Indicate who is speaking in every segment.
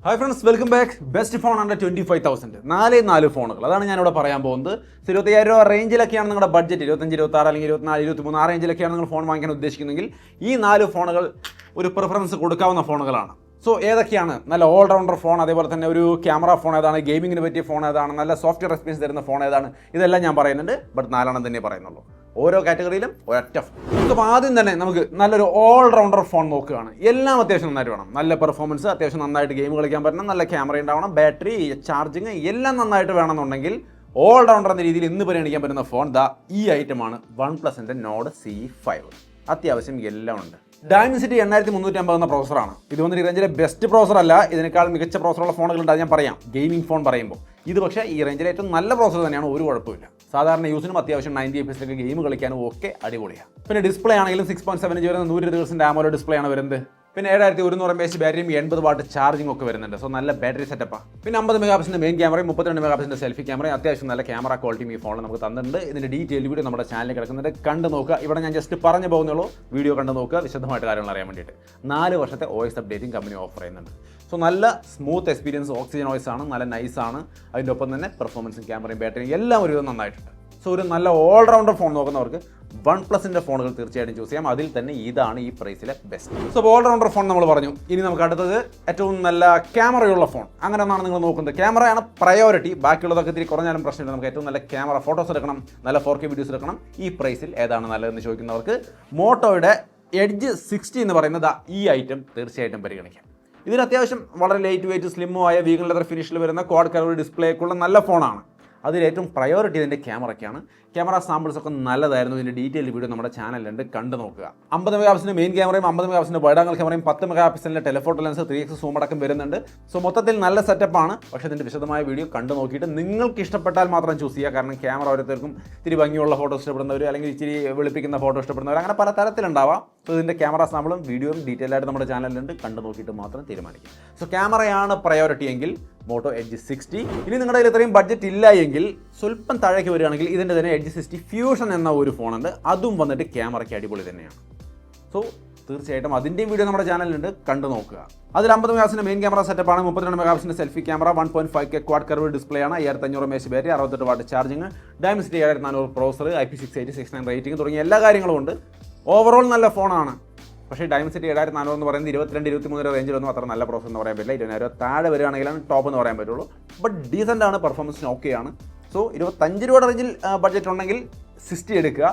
Speaker 1: Hi friends, welcome back. Best phone under 25,000 4 ഫോണുകൾ, അതാണ് ഞാനിവിടെ പറയാൻ പോകുന്നത്. 25,000 രൂപ റേഞ്ചിലൊക്കെയാണ് നിങ്ങളുടെ ബഡ്ജറ്റ്, 25, 26 അല്ലെങ്കിൽ 24, 23 ആ റേഞ്ചിലൊക്കെയാണ് നിങ്ങൾ ഫോൺ വാങ്ങിക്കാൻ ഉദ്ദേശിക്കുന്നതെങ്കിൽ ഈ 4 ഫോണുകൾ ഒരു പ്രിഫറൻസ് കൊടുക്കാവുന്ന ഫോണുകളാണ്. സോ ഏതൊക്കെയാണ്? നല്ല ഓൾറൗണ്ടർ ഫോൺ, അതേപോലെ തന്നെ ഒരു ക്യാമറ ഫോൺ ഏതാണ്, ഗെയിമിങ്ങിന് പറ്റിയ ഫോൺ ഏതാണ്, നല്ല സോഫ്റ്റ്വെയർ എക്സ്പീരിയൻസ് തരുന്ന ഫോൺ ഏതാണ്, ഇതെല്ലാം ഞാൻ പറയുന്നുണ്ട്. ബട്ട് 4 തന്നെ പറയുന്നുള്ളൂ. ഓരോ കാറ്റഗറിയിലും ഒരൊറ്റ ഫോൺ. അപ്പോൾ ആദ്യം തന്നെ നമുക്ക് നല്ലൊരു ഓൾറൗണ്ടർ ഫോൺ നോക്കുകയാണ്. എല്ലാം അത്യാവശ്യം നന്നായിട്ട് വേണം. നല്ല പെർഫോമൻസ്, അത്യാവശ്യം നന്നായിട്ട് ഗെയിം കളിക്കാൻ പറ്റണം, നല്ല ക്യാമറ ഉണ്ടാവണം, ബാറ്ററി, ചാർജിങ് എല്ലാം നന്നായിട്ട് വേണമെന്നുണ്ടെങ്കിൽ ഓൾറൗണ്ടർ എന്ന രീതിയിൽ ഇന്ന് പരിഗണിക്കാൻ പറ്റുന്ന ഫോൺ ഈ ഐറ്റമാണ്. OnePlusന്റെ Nord C5. അത്യാവശ്യം എല്ലാം ഉണ്ട്. Dimensity 8350 എന്ന പ്രോസറാണ്. ഇത് വന്നിട്ട് റേഞ്ചിലെ ബെസ്റ്റ് പ്രോസർ അല്ല, ഇതിനേക്കാൾ മികച്ച പ്രോസറുള്ള ഫോണുകളുണ്ട്, അത് ഞാൻ പറയാം ഗെയിമിംഗ് ഫോൺ പറയുമ്പോൾ. ഇത് പക്ഷേ ഈ റേഞ്ചിലെ ഏറ്റവും നല്ല പ്രോസർ തന്നെയാണ്, ഒരു കുഴപ്പമില്ല. സാധാരണ യൂസിനും അത്യാവശ്യം 90 FPS ഗെയിം കളിക്കാനും ഒക്കെ അടിപൊളിയാണ്. പിന്നെ ഡിസ്പ്ലേ ആണെങ്കിലും 6.7 ഇഞ്ച് വരുന്ന 120 Hz AMOLED ഡിസ്പ്ലേ ആണ് വരുന്നത്. പിന്നെ 7100 mAh ബാറ്ററിയും 80 വാട്ട് ചാർജിങ് ഒക്കെ വരുന്നുണ്ട്. സോ നല്ല ബാറ്ററി സെറ്റപ്പാണ്. പിന്നെ 50 മെഗാപിക്സലിന്റെ മെയിൻ ക്യാമറയും 32 മെഗാപിക്സലിന്റെ സെൽഫി ക്യാമറയും അത്യാവശ്യം നല്ല ക്യാമറ ക്വാളിറ്റിയും ഈ ഫോണിൽ നമുക്ക് തന്നിട്ടുണ്ട്. ഇതിന്റെ ഡീറ്റെയിൽ വീഡിയോ നമ്മുടെ ചാനലിൽ കിടക്കുന്നുണ്ട്, കണ്ടു നോക്കുക. ഇവിടെ ഞാൻ ജസ്റ്റ് പറഞ്ഞു പോകുന്നുള്ളൂ, വീഡിയോ കണ്ടു നോക്കുക വിശദമായിട്ട് കാര്യങ്ങൾ അറിയാൻ വേണ്ടിയിട്ട്. 4 വർഷത്തെ OS അപ്ഡേറ്റും കമ്പനി ഓഫർ ചെയ്യുന്നുണ്ട്. സോ നല്ല സ്മൂത്ത് എക്സ്പീരിയൻസ്, ഓക്സിജൻ OS ആണ്, നല്ല നൈസാണ്. അതിൻ്റെ ഒപ്പം തന്നെ പെർഫോമൻസും ക്യാമറയും ബാറ്ററിയും എല്ലാം ഒരുവിധം നന്നായിട്ടുണ്ട്. സോ ഒരു നല്ല ഓൾറൗണ്ടർ ഫോൺ നോക്കുന്നവർക്ക് OnePlusന്റെ ഫോണുകൾ തീർച്ചയായിട്ടും ചൂസ് ചെയ്യാം. അതിൽ തന്നെ ഇതാണ് ഈ പ്രൈസിലെ ബെസ്റ്റ്. സോ ഓൾറൗണ്ടർ ഫോൺ നമ്മൾ പറഞ്ഞു. ഇനി നമുക്ക് അടുത്തത് ഏറ്റവും നല്ല ക്യാമറയുള്ള ഫോൺ. അങ്ങനെ ഒന്നാണ് നിങ്ങൾ നോക്കുന്നത്. ക്യാമറയാണ് പ്രയോറിറ്റി, ബാക്കിയുള്ളതൊക്കെ ഇത്തിരി കുറഞ്ഞാലും പ്രശ്നമില്ല. നമുക്ക് ഏറ്റവും നല്ല ക്യാമറ, ഫോട്ടോസ് എടുക്കണം, നല്ല 4K വീഡിയോസ് എടുക്കണം. ഈ പ്രൈസിൽ ഏതാണ് നല്ലതെന്ന് ചോദിക്കുന്നവർക്ക് മോട്ടോയുടെ Edge 60 എന്ന് പറയുന്നത് ഈ ഐറ്റം തീർച്ചയായിട്ടും പരിഗണിക്കാം. ഇതിന് അത്യാവശ്യം വളരെ ലൈറ്റ് വെയിറ്റ്, സ്ലിമ്മോ ആയ വീഗൻ ലെതർ ഫിനിഷിൽ വരുന്ന ക്വാഡ് കർവ് ഡിസ്പ്ലേക്കുള്ള നല്ല ഫോണാണ്. അതിലേറ്റവും പ്രയോറിറ്റി ഇതിൻ്റെ ക്യാമറയ്ക്കാണ്. ക്യാമറ സാമ്പിൾസ് ഒക്കെ നല്ലതായിരുന്നു. ഇതിൻ്റെ ഡീറ്റെയിൽ വീഡിയോ നമ്മുടെ ചാനലിലുണ്ട്, കണ്ടു നോക്കുക. 50 മെഗാപിക്സലിൻ്റെ മെയിൻ ക്യാമറയും 50 മെഗാപിക്സലിൻ്റെ വൈഡ് ആംഗിൾ ക്യാമറയും 10 മെഗാപിക്സലിൻ്റെ ടെലിഫോട്ടോ ലെൻസ് 3x സൂം അടക്കം വരുന്നുണ്ട്. സോ മൊത്തത്തിൽ നല്ല സെറ്റപ്പാണ്. പക്ഷേ ഇതിൻ്റെ വിശദമായ വീഡിയോ കണ്ടു നോക്കിയിട്ട് നിങ്ങൾക്ക് ഇഷ്ടപ്പെട്ടാൽ മാത്രം ചൂസ് ചെയ്യുക. കാരണം ക്യാമറ ഓരോരുത്തർക്കും ഇത്തിരി ഭംഗിയുള്ള ഫോട്ടോ ഇഷ്ടപ്പെടുന്നവർ, അല്ലെങ്കിൽ ഇച്ചിരി വെളുപ്പിക്കുന്ന ഫോട്ടോ ഇഷ്ടപ്പെടുന്നവർ, അങ്ങനെ പല തരത്തിലുണ്ടാവാം. സോ ഇതിൻ്റെ ക്യാമറ സാമ്പിളും വീഡിയോയും ഡീറ്റെയിൽ ആയിട്ട് നമ്മുടെ ചാനലിലുണ്ട്, കണ്ടു നോക്കിയിട്ട് മാത്രം തീരുമാനിക്കും. സോ ക്യാമറയാണ് പ്രയോറിറ്റി എങ്കിൽ മോട്ടോ Edge 60. ഇനി നിങ്ങളുടെ കയ്യിൽ ഇത്രയും ബഡ്ജറ്റ് ഇല്ല എങ്കിൽ സ്വല്പം താഴേക്ക് വരികയാണെങ്കിൽ ഇതിൻ്റെ തന്നെ Edge 60 ഫ്യൂഷൻ എന്ന ഒരു ഫോണുണ്ട്. അതും വന്നിട്ട് ക്യാമറയ്ക്ക് അടിപൊളി തന്നെയാണ്. സോ തീർച്ചയായിട്ടും അതിൻ്റെയും വീഡിയോ നമ്മുടെ ചാനലിലുണ്ട്, കണ്ടു നോക്കുക. അതിൽ 50 മെഗാപിക്സലിൻ്റെ മെയിൻ ക്യാമറ സെറ്റപ്പാണ്, 32 മെഗാപിക്സലിൻ്റെ selfie camera, 1.5K quad curve display ആണ്, 5500 mAh battery, 68 watt charging, Dimensity 7400 processor, IP6869 rating തുടങ്ങിയ എല്ലാ കാര്യങ്ങളും ഉണ്ട്. ഓവറോൾ നല്ല ഫോണാണ്. പക്ഷേ Dimensity 7400 എന്ന് പറയുന്നത് 22-23 റേഞ്ചിലൊന്നും അത്ര നല്ല പ്രോസസ് എന്ന് പറയാൻ പറ്റില്ല. 20,000 താഴെ വരികയാണെങ്കിലാണ് ടോപ്പ് എന്ന് പറയാൻ പറ്റുള്ളൂ. ബട്ട് ഡീസൻ്റ് ആണ്, പെർഫോമൻസിന് ഓക്കെയാണ്. സോ 25 രൂപയുടെ റേഞ്ചിൽ ബഡ്ജറ്റ് ഉണ്ടെങ്കിൽ 60 എടുക്കുക,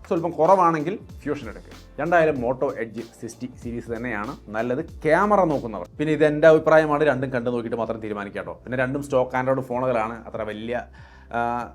Speaker 1: സ്വല്പം കുറവാണെങ്കിൽ ഫ്യൂഷൻ എടുക്കുക. രണ്ടായാലും മോട്ടോ Edge 60 സീരീസ് തന്നെയാണ് നല്ലത് ക്യാമറ നോക്കുന്നവർ. പിന്നെ ഇത് എൻ്റെ അഭിപ്രായമാണ്, രണ്ടും കണ്ടു നോക്കിയിട്ട് മാത്രം തീരുമാനിക്കാട്ടോ. പിന്നെ രണ്ടും സ്റ്റോക്ക് ആൻഡ്രോയിഡ് ഫോണുകളാണ്, അത്ര വലിയ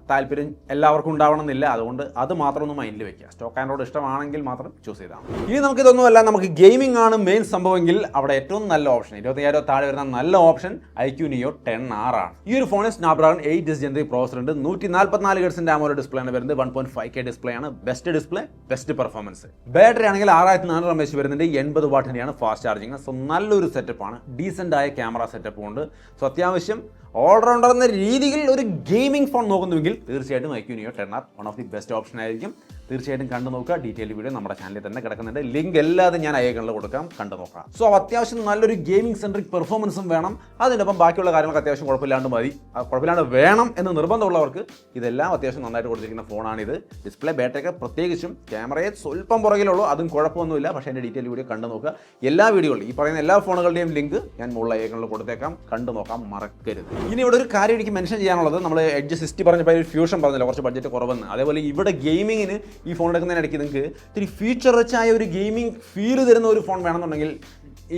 Speaker 1: താല്പര്യം എല്ലാവർക്കും ഉണ്ടാവണമെന്നില്ല. അതുകൊണ്ട് അത് മാത്രം ഒന്ന് മൈൻഡിൽ വെക്കുക. സ്റ്റോക്ക് ആൻഡ്രോയിഡ് ഇഷ്ടമാണെങ്കിൽ മാത്രം ചൂസ് ചെയ്താൽ. ഇനി നമുക്കിതൊന്നുമല്ല, നമുക്ക് ഗെയിമിംഗ് ആണ് മെയിൻ സംഭവമെങ്കിൽ അവിടെ ഏറ്റവും നല്ല ഓപ്ഷൻ 25,000 താഴെ വരുന്ന നല്ല ഓപ്ഷൻ iQ Neo 10R ആണ്. ഈ ഒരു ഫോണിൽ സ്നാപ്ഡ്രാഗൺ 8 ജനറേഷൻ പ്രോസസർ ഉണ്ട്, 144 Hz AMOLED ഡിസ്പ്ലേ ആണ് വരുന്നത്, 1.5K ഡിസ്പ്ലേ ആണ്, best display, best performance. Battery ആണെങ്കിൽ 6400 mAh വരുന്നുണ്ട്, 80 വാട്ട് തന്നെയാണ് ഫാസ്റ്റ് ചാർജിങ്. സോ നല്ലൊരു സെറ്റപ്പാണ്, ഡീസൻ്റ് ആയ ക്യാമറ സെറ്റപ്പും ഉണ്ട്. സോ അത്യാവശ്യം ഓൾറൗണ്ടർ എന്ന രീതിയിൽ ഒരു ഗെയിമിംഗ് ഫോൺ നോക്കുന്നുവെങ്കിൽ തീർച്ചയായിട്ടും iQ Neo 10R one of the best option ആയിരിക്കും. തീർച്ചയായിട്ടും കണ്ടു നോക്കുക. ഡീറ്റെയിൽ വീഡിയോ നമ്മുടെ ചാനലിൽ തന്നെ കിടക്കുന്നുണ്ട്, ലിങ്ക് എല്ലാതും ഞാൻ ഐക്കണിൽ കൊടുക്കാം, കണ്ടു നോക്കാം. സോ അത്യാവശ്യം നല്ലൊരു ഗെയിമിംഗ് സെൻട്രിക് പെർഫോമൻസും വേണം. അതിനൊപ്പം ബാക്കിയുള്ള കാര്യങ്ങളൊക്കെ അത്യാവശ്യം കുഴപ്പമില്ലാണ്ട് മതി. കുഴപ്പമില്ലാണ്ട് വേണം എന്ന് നിർബന്ധമുള്ളവർക്ക് ഇതെല്ലാം അത്യാവശ്യം നന്നായിട്ട് കൊടുത്തിരിക്കുന്ന ഫോണാണിത്. ഡിസ്പ്ലേ, ബാറ്ററിയൊക്കെ പ്രത്യേകിച്ചും, ക്യാമറയെ സ്വല്പം പുറകിലുള്ളൂ, അതും കുഴപ്പമൊന്നുമില്ല. പക്ഷേ എൻ്റെ ഡീറ്റെയിൽ വീഡിയോ കണ്ടു നോക്കുക. എല്ലാ വീഡിയോകളും ഈ പറയുന്ന എല്ലാ ഫോണുകളുടെയും ലിങ്ക് ഞാൻ മുകളിൽ ഐക്കണിൽ കൊടുത്തേക്കാം, കണ്ടു നോക്കാം, മറക്കരുത്. ഇനി ഇവിടെ ഒരു കാര്യം എനിക്ക് മെൻഷൻ ചെയ്യാനുള്ളത്, നമ്മൾ Edge 60 പറഞ്ഞപ്പോൾ ഒരു ഫ്യൂഷൻ പറഞ്ഞില്ല, കുറച്ച് ബഡ്ജറ്റ് കുറവെന്ന്. അതേപോലെ ഇവിടെ ഗെയിമിങ്ങിന് ഈ ഫോൺ എടുക്കുന്നതിനിടയ്ക്ക് നിങ്ങൾക്ക് ഇത്തിരി ഫീച്ചർ റിച്ച് ആയ ഒരു ഗെയിമിംഗ് ഫീൽ തരുന്ന ഒരു ഫോൺ വേണമെന്നുണ്ടെങ്കിൽ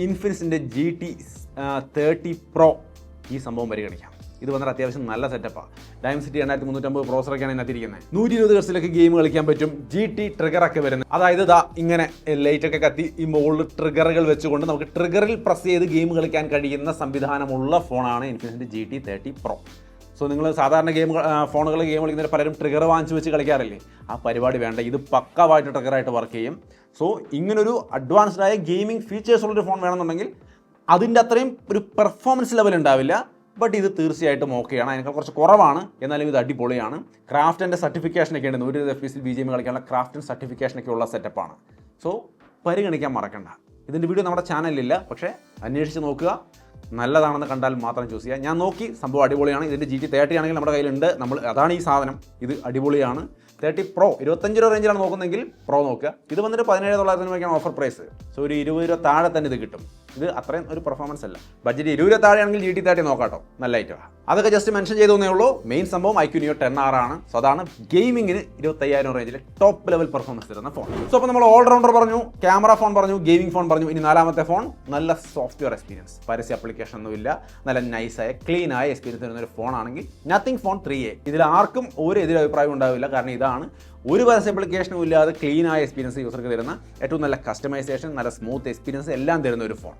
Speaker 1: ഇൻഫിനിക്സിൻ്റെ GT 30 Pro ഈ സംഭവം പരിഗണിക്കാം. ഇത് വന്നിട്ട് അത്യാവശ്യം നല്ല സെറ്റപ്പാണ്. Dimensity 7350 പ്രോസറൊക്കെയാണ് ഇതിനകത്തിരിക്കുന്നത്. 120 Hz ഗെയിം കളിക്കാൻ പറ്റും. GT ട്രിഗറൊക്കെ വരുന്നത്, അതായത് ഇങ്ങനെ ലൈറ്റൊക്കെ കത്തി ഈ മുകളിൽ ട്രിഗറുകൾ വെച്ചുകൊണ്ട് നമുക്ക് ട്രിഗറിൽ പ്രസ് ചെയ്ത് ഗെയിം കളിക്കാൻ കഴിയുന്ന സംവിധാനമുള്ള ഫോണാണ് ഇൻഫിനിക്സിൻ്റെ GT 30 Pro. സോ നിങ്ങൾ സാധാരണ ഫോണുകൾ ഗെയിം കളിക്കുന്നവർ പലരും ട്രിഗർ വാങ്ങിച്ച് വെച്ച് കളിക്കാറില്ലേ, ആ പരിപാടി വേണ്ട. ഇത് പക്കാവായിട്ട് ട്രിഗറായിട്ട് വർക്ക് ചെയ്യും. സോ ഇങ്ങനൊരു അഡ്വാൻസ്ഡ് ആയ ഗെയിമിംഗ് ഫീച്ചേഴ്സ് ഉള്ളൊരു ഫോൺ വേണമെന്നുണ്ടെങ്കിൽ അതിൻ്റെ അത്രയും ഒരു പെർഫോമൻസ് ലെവൽ ഉണ്ടാവില്ല. ബട്ട് ഇത് തീർച്ചയായിട്ടും ഓക്കെയാണ്, അതിനേക്കാൾ കുറച്ച് കുറവാണ്, എന്നാലും ഇത് അടിപൊളിയാണ്. ക്രാഫ്റ്റിൻ്റെ സർട്ടിഫിക്കേഷനൊക്കെ ഉണ്ട്, 120 FPS BGM കളിക്കാനുള്ള ക്രാഫ്റ്റിൻ്റെ സർട്ടിഫിക്കേഷനൊക്കെ ഉള്ള സെറ്റപ്പാണ്. സോ പരിഗണിക്കാൻ മറക്കണ്ട. ഇതിൻ്റെ വീഡിയോ നമ്മുടെ ചാനലിലില്ല, പക്ഷേ അന്വേഷിച്ച് നോക്കുക. നല്ലതാണെന്ന് കണ്ടാൽ മാത്രം ചൂസ് ചെയ്യുക. ഞാൻ നോക്കി, സംഭവം അടിപൊളിയാണ്. ഇതിൻ്റെ GT30 ആണെങ്കിൽ നമ്മുടെ കയ്യിലുണ്ട്. അതാണ് ഈ സാധനം. ഇത് അടിപൊളിയാണ്. 30 Pro 25 രൂപ റേഞ്ചിലാണ് നോക്കുന്നെങ്കിൽ Pro നോക്കുക. ഇത് വന്നിട്ട് 17,900 രൂപയ്ക്കാണ് ഓഫർ പ്രൈസ്. സോ ഒരു 20 രൂപ താഴെ തന്നെ ഇത് കിട്ടും. ഇത് അത്രയും ഒരു പെർഫോമൻസ് അല്ല. ബഡ്ജറ്റ് 20 രൂപ താഴെയാണെങ്കിൽ GT30 നോക്കാട്ടോ, നല്ല ഐറ്റമാണ്. അതൊക്കെ ജസ്റ്റ് മെൻഷൻ ചെയ്തേ ഉള്ളൂ. മെയിൻ സംഭവം IQ Neo 10R ആണ്. സോ അതാണ് ഗെയിമിങ്ങിന് 25,000 റേഞ്ചിൽ ടോപ്പ് ലെവൽ പെർഫോമൻസ് തരുന്ന ഫോൺ. സോ അപ്പോൾ നമ്മൾ ഓൾറൗണ്ടർ പറഞ്ഞു, ക്യാമറ ഫോൺ പറഞ്ഞു, ഗെയിമിംഗ് ഫോൺ പറഞ്ഞു. ഇനി നാലാമത്തെ ഫോൺ നല്ല സോഫ്റ്റ്വെയർ എക്സ്പീരിയൻസ്, പരസ്യ ആപ്ലിക്കേഷൻ ഒന്നുമില്ല, നല്ല നൈസായ ക്ലീനായ എക്സ്പീരിയൻസ് തരുന്ന ഒരു ഫോണാണെങ്കിൽ നത്തിങ് ഫോൺ 3A. ഇതിൽ ആർക്കും ഒരു എതിരഭിപ്രായം ഉണ്ടാവില്ല. കാരണം ഇതാണ് ഒരു പരസ്യ ആപ്ലിക്കേഷനും ഇല്ലാതെ ക്ലീനായ എക്സ്പീരിയൻസ് യൂസർക്ക് തരുന്ന, ഏറ്റവും നല്ല കസ്റ്റമൈസേഷൻ, നല്ല സ്മൂത്ത് എക്സ്പീരിയൻസ് എല്ലാം തരുന്ന ഒരു ഫോൺ.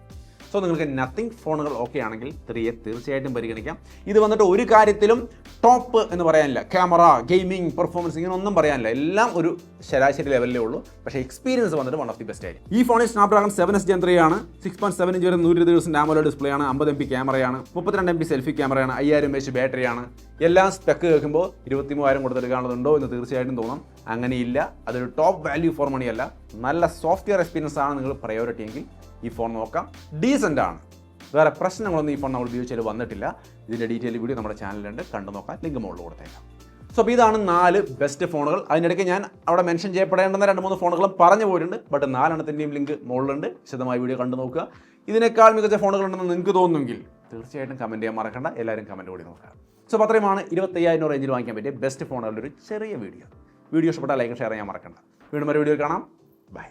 Speaker 1: സോ നിങ്ങൾക്ക് നത്തിങ് ഫോണുകൾ ഓക്കെ ആണെങ്കിൽ 3A തീർച്ചയായിട്ടും പരിഗണിക്കാം. ഇത് വന്നിട്ട് ഒരു കാര്യത്തിലും ടോപ്പ് എന്ന് പറയാനില്ല. ക്യാമറ, ഗെയിമിംഗ്, പെർഫോമൻസ് ഇങ്ങനെ ഒന്നും പറയാനില്ല. എല്ലാം ഒരു ശരാശരി ലെവലിലേ ഉള്ളൂ. പക്ഷേ എക്സ്പീരിയൻസ് വന്നിട്ട് വൺ ഓഫ് ദി ബെസ്റ്റ് ആയിരിക്കും. ഈ ഫോണിൽ സ്നാപ്ഡ്രാഗൺ 7S Gen 3 ആണ്. 6.7 ഇഞ്ച് വരെ 120 AMOLED ഡിസ്പ്ലേ ആണ്. 50 MP ക്യാമറയാണ്. 32 MP സെൽഫി ക്യാമറയാണ്. 5000 mAh ബാറ്ററിയാണ്. എല്ലാം സ്പെക്ക് കേൾക്കുമ്പോൾ 23,000 കൊടുത്തെടുക്കാനുള്ളതുണ്ടോ എന്ന് തീർച്ചയായിട്ടും തോന്നും. അങ്ങനെയില്ല. അതൊരു ടോപ്പ് വാല്യൂ ഫോർ മണി അല്ല. നല്ല സോഫ്റ്റ്വെയർ എക്സ്പീരിയൻസ് ആണ് നിങ്ങൾ പ്രയോറിറ്റി എങ്കിൽ ഈ ഫോൺ നോക്കാം. ഡീസൻ്റ് ആണ്. വേറെ പ്രശ്നങ്ങളൊന്നും ഈ ഫോൺ നമ്മൾ ഉപയോഗിച്ചാൽ വന്നിട്ടില്ല. ഇതിൻ്റെ ഡീറ്റെയിൽ വീഡിയോ നമ്മുടെ ചാനലിലുണ്ട്, കണ്ടു നോക്കാം. ലിങ്ക് മുകളിൽ കൊടുത്തേക്കാം. സോ അപ്പോൾ ഇതാണ് 4 ബെസ്റ്റ് ഫോണുകൾ. അതിനിടയ്ക്ക് ഞാൻ അവിടെ മെൻഷൻ ചെയ്യപ്പെടേണ്ടുന്ന 2-3 ഫോണുകളും പറഞ്ഞു പോയിട്ടുണ്ട്. ബട്ട് 4 ലിങ്ക് മുകളിലുണ്ട്. വിശദമായ വീഡിയോ കണ്ടു നോക്കുക. ഇതിനേക്കാൾ മികച്ച ഫോണുകളുണ്ടെന്ന് നിങ്ങൾക്ക് തോന്നുമെങ്കിൽ തീർച്ചയായിട്ടും കമൻറ്റ് ചെയ്യാൻ മറക്കണ്ട. എല്ലാവരും കമൻറ്റ് കൂടി നോക്കുക. സോ അപ്പോൾ അത്രയുമാണ് 25,000 റേഞ്ചിൽ വാങ്ങിക്കാൻ പറ്റിയ ബെസ്റ്റ് ഫോണുകളുടെ ഒരു ചെറിയ വീഡിയോ. വീഡിയോ ഇഷ്ടപ്പെട്ടാൽ ലൈക്ക് ഷെയർ ചെയ്യാൻ മറക്കണ്ട. വീണ്ടും ഒരു വീഡിയോ കാണാം. ബൈ.